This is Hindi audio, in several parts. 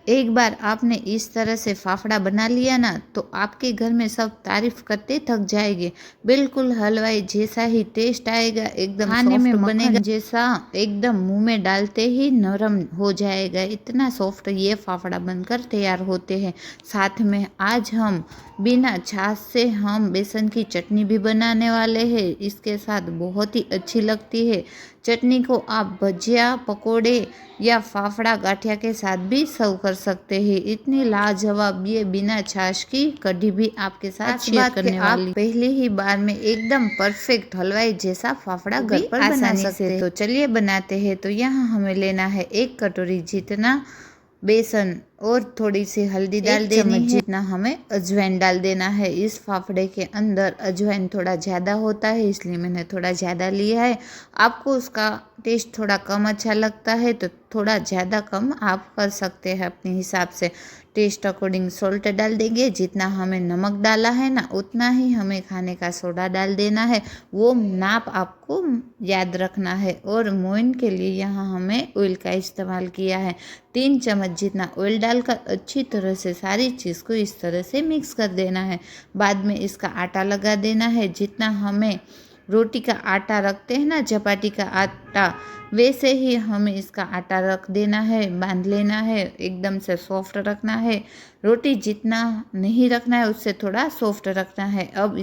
एक बार आपने इस तरह से फाफड़ा बना लिया ना तो आपके घर में सब तारीफ करते थक जाएंगे। बिल्कुल हलवाई जैसा ही टेस्ट आएगा, एकदम खाने में बनेगा जैसा, एकदम मुंह में डालते ही नरम हो जाएगा। इतना सॉफ्ट ये फाफड़ा बनकर तैयार होते हैं। साथ में आज हम बिना छाछ से हम बेसन की चटनी भी बनाने वाले हैं। इसके साथ बहुत ही अच्छी लगती है। चटनी को आप भजिया, पकोड़े या फाफड़ा गाठिया के साथ भी सर्व कर सकते हैं। इतनी लाजवाब ये बिना छाछ की कढ़ी भी आपके साथ शेयर करने वाली। आप पहले ही बार में एकदम परफेक्ट हलवाई जैसा फाफड़ा घर पर बना सकते हैं। तो चलिए बनाते हैं। तो यहाँ हमें लेना है 1 कटोरी जितना बेसन और थोड़ी सी हल्दी डाल देनी है। जितना हमें अजवाइन डाल देना है। इस फाफड़े के अंदर अजवाइन थोड़ा ज़्यादा होता है, इसलिए मैंने थोड़ा ज़्यादा लिया है। आपको उसका टेस्ट थोड़ा कम अच्छा लगता है तो थोड़ा ज़्यादा कम आप कर सकते हैं अपने हिसाब से। टेस्ट अकॉर्डिंग सॉल्ट डाल देंगे। जितना हमें नमक डाला है ना उतना ही हमें खाने का सोडा डाल देना है। वो नाप आपको याद रखना है। और मोइन के लिए यहाँ हमें ऑयल का इस्तेमाल किया है। 3 चम्मच जितना ऑयल डालकर अच्छी तरह से सारी चीज़ को इस तरह से मिक्स कर देना है। बाद में इसका आटा लगा देना है। जितना हमें रोटी का आटा रखते हैं ना, चपाती का आटा, वैसे ही हमें इसका आटा रख देना है, बांध लेना है। एकदम से सॉफ्ट रखना है। रोटी जितना नहीं रखना है उससे थोड़ा सॉफ्ट रखना है। अब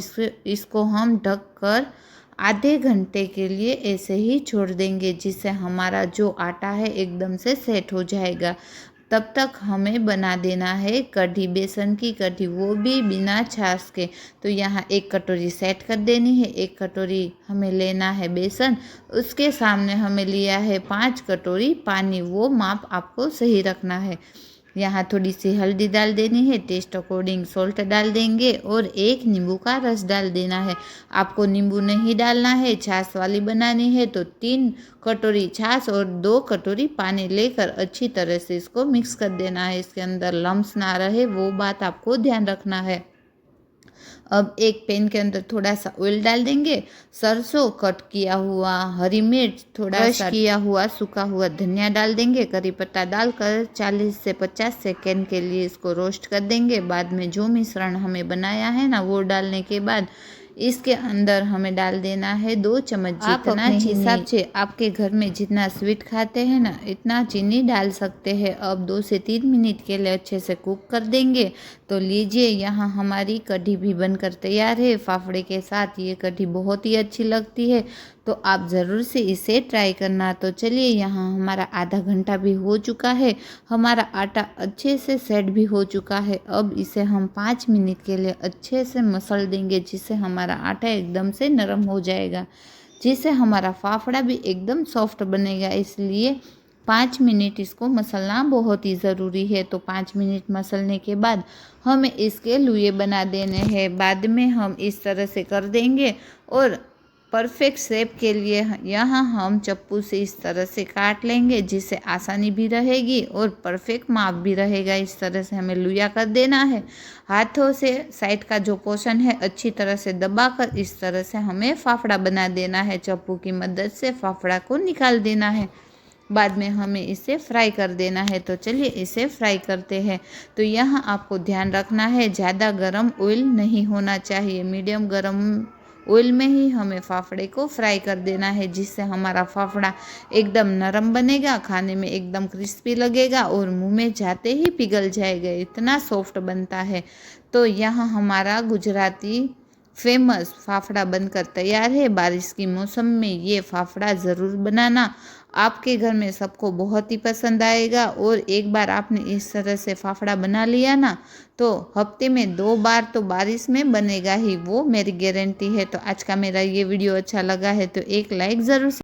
इसको हम ढक कर आधे घंटे के लिए ऐसे ही छोड़ देंगे, जिससे हमारा जो आटा है एकदम से सेट हो जाएगा। तब तक हमें बना देना है कढ़ी, बेसन की कढ़ी, वो भी बिना छाछ के। तो यहाँ 1 कटोरी सेट कर देनी है। 1 कटोरी हमें लेना है बेसन, उसके सामने हमें लिया है 5 कटोरी पानी। वो माप आपको सही रखना है। यहाँ थोड़ी सी हल्दी डाल देनी है, टेस्ट अकॉर्डिंग सॉल्ट डाल देंगे और 1 नींबू का रस डाल देना है। आपको नींबू नहीं डालना है, छाछ वाली बनानी है तो 3 कटोरी छाछ और 2 कटोरी पानी लेकर अच्छी तरह से इसको मिक्स कर देना है। इसके अंदर लम्स ना रहे वो बात आपको ध्यान रखना है। अब एक पैन के अंदर थोड़ा सा ऑयल डाल देंगे। सरसों कट किया हुआ, हरी मिर्च, थोड़ा सा किया हुआ सूखा हुआ धनिया डाल देंगे। करी पत्ता डालकर 40 से 50 सेकेंड के लिए इसको रोस्ट कर देंगे। बाद में जो मिश्रण हमें बनाया है ना वो डालने के बाद इसके अंदर हमें डाल देना है 2 चम्मच जितना चीनी। हिसाब से आपके घर में जितना स्वीट खाते हैं ना इतना चीनी डाल सकते हैं। अब 2 से 3 मिनट के लिए अच्छे से कुक कर देंगे। तो लीजिए यहाँ हमारी कढ़ी भी बनकर तैयार है। फाफड़े के साथ ये कढ़ी बहुत ही अच्छी लगती है, तो आप ज़रूर से इसे ट्राई करना। तो चलिए यहाँ हमारा आधा घंटा भी हो चुका है। हमारा आटा अच्छे से सेट भी हो चुका है। अब इसे हम 5 मिनट के लिए अच्छे से मसल देंगे, जिससे हमारा आटा एकदम से नरम हो जाएगा, जिससे हमारा फाफड़ा भी एकदम सॉफ्ट बनेगा। इसलिए 5 मिनट इसको मसलना बहुत ही ज़रूरी है। तो 5 मिनट मसलने के बाद हमें इसके लुए बना देने हैं। बाद में हम इस तरह से कर देंगे और परफेक्ट शेप के लिए यहाँ हम चप्पू से इस तरह से काट लेंगे, जिससे आसानी भी रहेगी और परफेक्ट माप भी रहेगा। इस तरह से हमें लुया कर देना है। हाथों से साइड का जो पोर्शन है अच्छी तरह से दबाकर इस तरह से हमें फाफड़ा बना देना है। चप्पू की मदद से फाफड़ा को निकाल देना है। बाद में हमें इसे फ्राई कर देना है। तो चलिए इसे फ्राई करते हैं। तो यहाँ आपको ध्यान रखना है ज़्यादा गरम ऑयल नहीं होना चाहिए। मीडियम गरम ऑयल में ही हमें फाफड़े को फ्राई कर देना है, जिससे हमारा फाफड़ा एकदम नरम बनेगा, खाने में एकदम क्रिस्पी लगेगा और मुंह में जाते ही पिघल जाएगा। इतना सॉफ्ट बनता है। तो यहाँ हमारा गुजराती फेमस फाफड़ा बनकर तैयार है। बारिश की मौसम में ये फाफड़ा ज़रूर बनाना, आपके घर में सबको बहुत ही पसंद आएगा। और एक बार आपने इस तरह से फाफड़ा बना लिया ना तो हफ्ते में 2 बार तो बारिश में बनेगा ही, वो मेरी गारंटी है। तो आज का मेरा ये वीडियो अच्छा लगा है तो एक लाइक ज़रूर